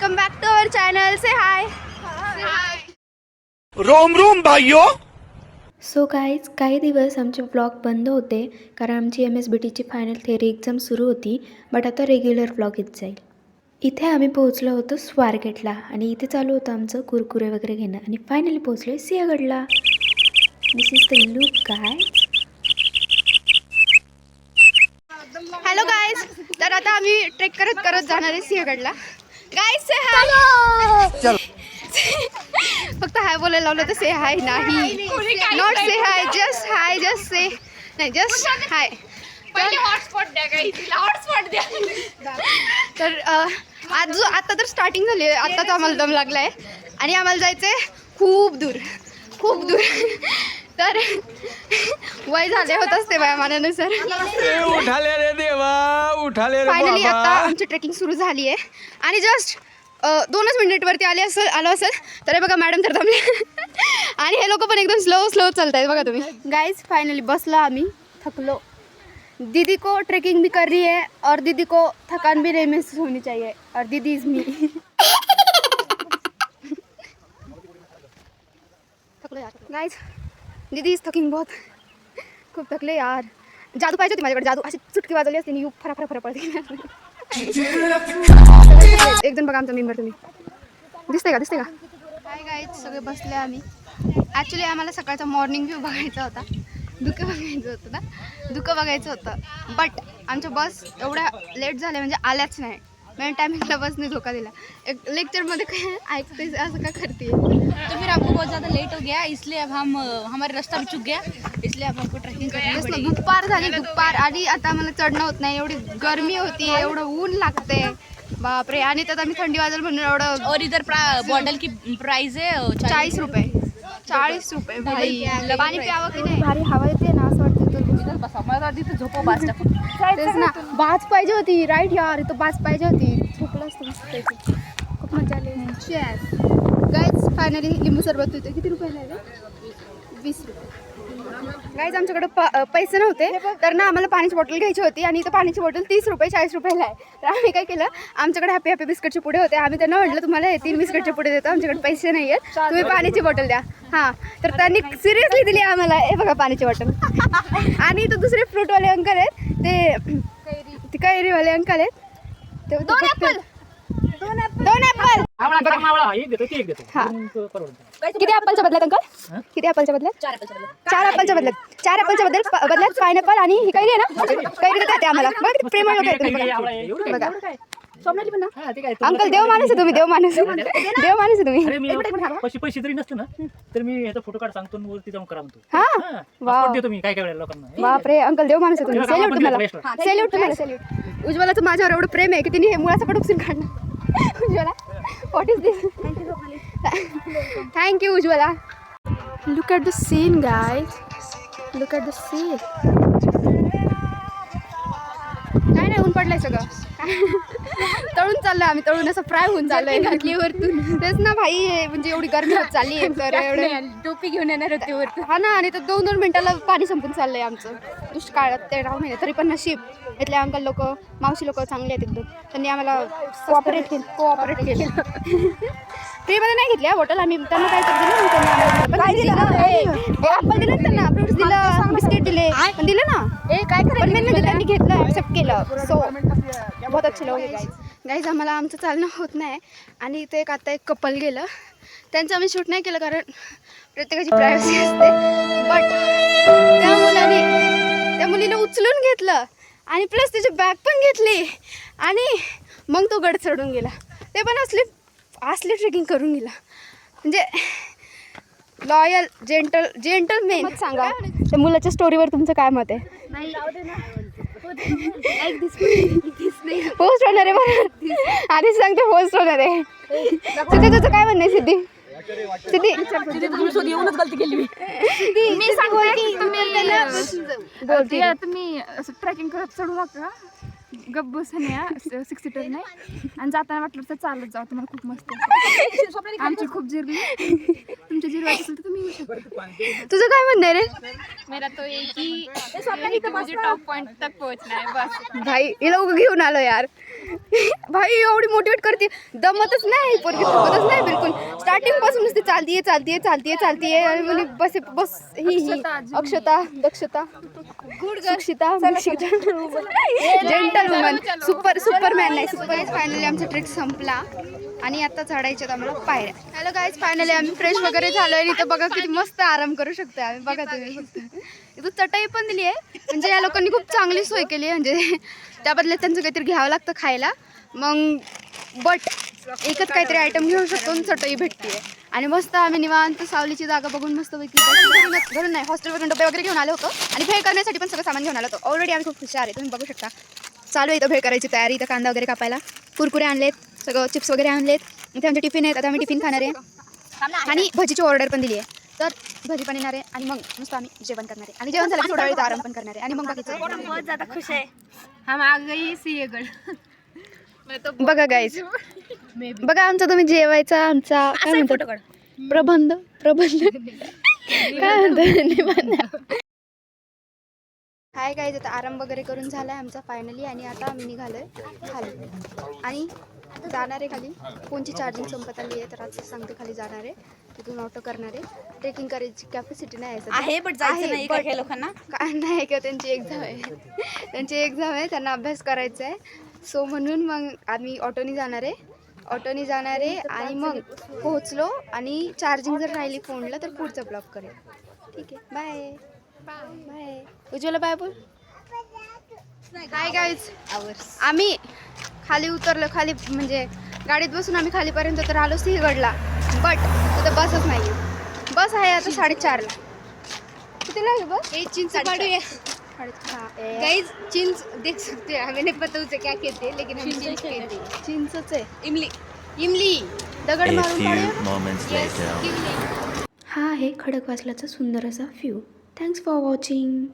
Welcome back to our channel. Say hi रोम रोम भाइयों। सो गाईज काही दिवस आमचे व्लॉग बंद होते कारण आमची MSBTची फायनल थिअरी एक्झाम सुरू होती. बट आता रेग्युलर व्लॉग येत जाईल. इथे आम्ही पोहोचलो होतो स्वारगेटला आणि इथे चालू होतं आमचं कुरकुरे वगैरे घेणं आणि फायनली पोहोचलो आहे सिंहगडला. This is the look guy. Hello guys, तर आता आम्ही ट्रेक करत करत जाणार आहे सिंहगडला. गाइस से हाय. फक्त हाय बोलायला लावलं तर से हाय नाही, not say high, just high, just say नाही, जस्ट हाय. हॉटस्पॉट द्या काही, तिला हॉटस्पॉट द्या. तर आता तर स्टार्टिंग झाली आहे, आत्ताच आम्हाला दम लागला आहे आणि आम्हाला जायचं आहे खूप दूर, खूप दूर. तर वय झाले होत असते वयामानानुसार. उठाले रे देवा, उठाले रे फायनली बाबा. आता आमची ट्रेकिंग सुरू झाली आहे आणि जस्ट 2च मिनिटवरती आलो असेल तर बघा मॅडम तर थांबले आणि हे लोक पण एकदम स्लो चालत आहेत बघा तुम्ही. गाइस फायनली बसलो आम्ही, थकलो. दीदी को ट्रेकिंग भी कर रही है और दीदी को थकान भी नहीं महसूस होनी चाहिए और दीदी इज मी. थकलो यार गाइस, दीदी इज थकिंग बहुत, खूप थकले यार. जादू पाहिजे होती माझ्याकडे, जादू अशी चुटकी वाजवली असते यू फरा पडते. एक जण बघा आमचा मेंबर, तुम्ही दिसते का काय गाईज सगळे बसले आम्ही. ॲक्च्युली आम्हाला सकाळचा मॉर्निंग व्ह्यू बघायचा होता, धुकं बघायचं होतं. बट आमच्या बस एवढ्या लेट झाल्या म्हणजे आल्याच नाही. मैंने टाइमिंगला बसने धोका दिला. एक लेक्चरमध्ये काय ऐकते असं का करते. तो फिर आपको बहुत ज़्यादा लेट हो गया, इसलिए अब हम हमारा रास्ता भी चूक गया, इसलिए अब हमको ट्रैकिंग करनी पड़ेगी. दुपार झाली, दुपार आणि आता आम्हाला चढणं होत नाही. एवढी गरमी होती, एवढं ऊन लागते बापरे. आणि त्यात आम्ही थंडी वाजेल म्हणून एवढं. और इधर बॉटल की प्राइस है 40 रुपये. 40 रुपये भाई. पाणी प्यावं की नाही. भारी हवा येते ना, असं वाटतं इधर बसा, मला तिथे झोपो बास तेच ना. बाज पाहिजे होती, राईट यार, इथं बाज पाहिजे होती. झोपलं असतं मस्त. खूप मजा आली. गाईज फायनली लिंबू सरबत होते. किती रुपयाला आहे? 20 रुपये. गाईज आमच्याकडं पैसे नव्हते तर ना आम्हाला पाण्याची बॉटल घ्यायची होती आणि इथं पाण्याची बॉटल 30 रुपये 40 रुपयाला आहे. तर आम्ही काय केलं, आमच्याकडे हॅपी बिस्किटचे पुढे होते. आम्ही त्यांना म्हटलं तुम्हाला हे 3 बिस्किटचे पुढे देतो, आमच्याकडे पैसे नाही आहेत, तुम्ही पाण्याची बॉटल द्या. हां, तर त्यांनी सिरियसली दिली आम्हाला. हे बघा पाण्याची बॉटल. आणि इथं दुसरे फ्रूटवाले अंकल आहेत, ते कैरीवाले अंकल आहेत. ते 2 ॲपल. किती ॲपलच्या बदल्यात अंकल? किती ॲपलच्या बदल्यात? 4 ॲपलच्या बदल्यात पायनॅपल आणि ही कैरी आहे ना, कैरी देते आम्हाला. बघा किती प्रेमळ लोक आहेत. बघा स्वप्नाली पण ना अंकल, देव माणूस आहे तुम्ही, देव माणूस आहे तुम्ही. पैसे जरी नसते ना तर मी याचा फोटो काढ सांगतो वरती जाऊन करा म्हणतो. हां वा, देतो मी काय काय लोकांना. बापरे अंकल, देव माणूस आहे तुम्ही. सॅल्यूट तुम्हाला, सॅल्यूट. उज्ज्वलाचं माझ्यावर एवढं प्रेम आहे की तिने हे मुळाचा पण उचलून काढलं. Ujjwala, what is this? Thank you Ujjwala. Look at the scene guys, look at the scene. काय नाही, ऊन पडलंय सगळं. तळून चाललोय आम्ही, तळून असं फ्राय होऊन चाललोय वरतून. तेच ना भाई, म्हणजे एवढी गरमी होत चालली आहे. तर एवढं टोपी घेऊन येणार होते वरतून. हा ना, आणि तर 2-2 मिनिटाला पाणी संपून चाललंय आमचं. दुष्काळात ते राहून येईल. तरी पण नशीब इथले अंकल लोक, मावशी लोक चांगले आहेत एकदम. त्यांनी आम्हाला कोऑपरेट केलं. फ्रीमध्ये नाही घेतल्या बॉटल आम्ही, त्यांना काय ॲपल दिलं त्यांना, फ्रुट्स दिलं, बिस्किट दिले, पण दिलं ना. काय करायचं, त्यांनी घेतलं, ॲक्सेप्ट केलं. सो बहुत अच्छे लोक आहे गाईज. आम्हाला आमचं चालणं होत नाही आणि इथे आता एक कपल गेलं, त्यांचं आम्ही शूट नाही केलं कारण प्रत्येकाची प्रायव्हसी असते. बट त्या मुलीला उचलून घेतलं आणि प्लस त्याची बॅग पण घेतली आणि मग तो गड चढून गेला. ते पण असली ट्रेकिंग करून गेला. म्हणजे लॉयल, जेंटलमॅन. सांगा त्या मुलाच्या स्टोरीवर तुमचं काय मत आहे? पोस्ट होणार आहे बरं, आधीच सांगते पोस्ट होणार आहे. सिद्धी तुझं काय म्हणणं आहे? सिद्धी येऊनच गलती केली मी सांगते की तुम्ही तुम्ही असं ट्रेकिंग करत चढू नका. गप बसून या 6 सीटर नाही आणि जाताना वाटलं तर चालत जाऊ तुम्हाला खूप मस्त आहे. आमची खूप जिरली तुमच्या जिरवायची असेल तर तुम्ही येऊ शकता. तुझं काय म्हणणं आहे रे? मेरा तो एक ही मुझे टॉप पॉइंट तक पहुंचना है बस. भाई हिला उगं घेऊन आलो यार. भाई एवढी मोटिवेट करते दमतच नाही पोरगी थकतच नाही बिलकुल. स्टार्टिंग पासूनच ती चालतीये आणि म्हणे बस ही अक्षता दक्षता सुक्षिता जेंटल वुमन सुपरमॅन नाही सुपर. फायनली आमचा ट्रेक संपला आणि आता चढायच्यात आम्हाला पायऱ्या. हॅलो गाईज फायनली आम्ही फ्रेश वगैरे झालो आणि इथं बघा किती मस्त आराम करू शकतो आम्ही. बघा तुम्ही फक्त इथं चटई पण दिली आहे म्हणजे या लोकांनी खूप चांगली सोय केली आहे. म्हणजे त्याबद्दल त्यांचं काहीतरी घ्यावं लागतं खायला मग बट एकच काहीतरी आयटम घेऊ शकतो आणि चटई भेटते आणि मस्त आम्ही निवांत सावलीची जागा बघून मस्त पैकी घरून नाही हॉस्टेलवरून डबे वगैरे घेऊन आलो होतो आणि भेळ करण्यासाठी पण सगळं सामान घेऊन आलो होतो. ऑलरेडी आम्ही खूप हुशार आहे तुम्ही बघू शकता. चालू आहे इथं भेळ करायची तयारी. इथं कांदा वगैरे कापायला कुरकुरे आणलेत सगळं चिप्स वगैरे आणलेत. इथे आमचे टिफिन आहेत आता आम्ही टिफिन खाणार आहे आणि भजीची ऑर्डर पण दिली आहे. तर भजी पण येणार आहे आणि मग नुसतं आम्ही जेवण करणार आहे आणि जेवण झालं की थोडा वेळ आराम पण करणार आहे आणि मग बाकीचं बहुत ज्यादा खुश है. हम आ गई सिंहगढ़. बघा गाईज बघा आमचा तुम्ही जेवायचा आमचा काय म्हणतात प्रबंध काय म्हणतात. हाय गाईज आता आराम वगैरे करून झालाय आमचा फायनली आणि आता आम्ही निघालोय खाली आणि जाणार आहे खाली. फोनची चार्जिंग संपत आली आहे तर आज सांगते खाली जाणार आहे तिथून ऑटो करणार आहे. ट्रेकिंग करायची कॅपॅसिटी नाही आहे बट जायचं नाही का काही लोकांना काय नाही का त्यांची एक्झाम आहे त्यांना अभ्यास करायचा आहे. सो म्हणून मग आम्ही ऑटोनी जाणार आहे आणि मग पोहोचलो आणि चार्जिंग जर राहिली फोनला तर पुढचा ब्लॉग करेल. ठीक आहे बाय बाय उज्ज्वला बाय बोल. हाय गाईज आम्ही खाली उतरलो खाली म्हणजे गाडीत बसून आम्ही खालीपर्यंत तर आलो सिंहगडला बट तिथं बसच नाही आहे. बस आहे आता 4:30ला. कितीला आहे बस? गाइस चिंच देख सकते हैं. हमें नहीं पता उसे क्या कहते हैं लेकिन हम चिंच कहते हैं. चिंचच आहे इमली दगड A मारून few काढूया. moments later. हा आहे खडकवासलाचा सुंदर असा व्ह्यू. Thanks for watching.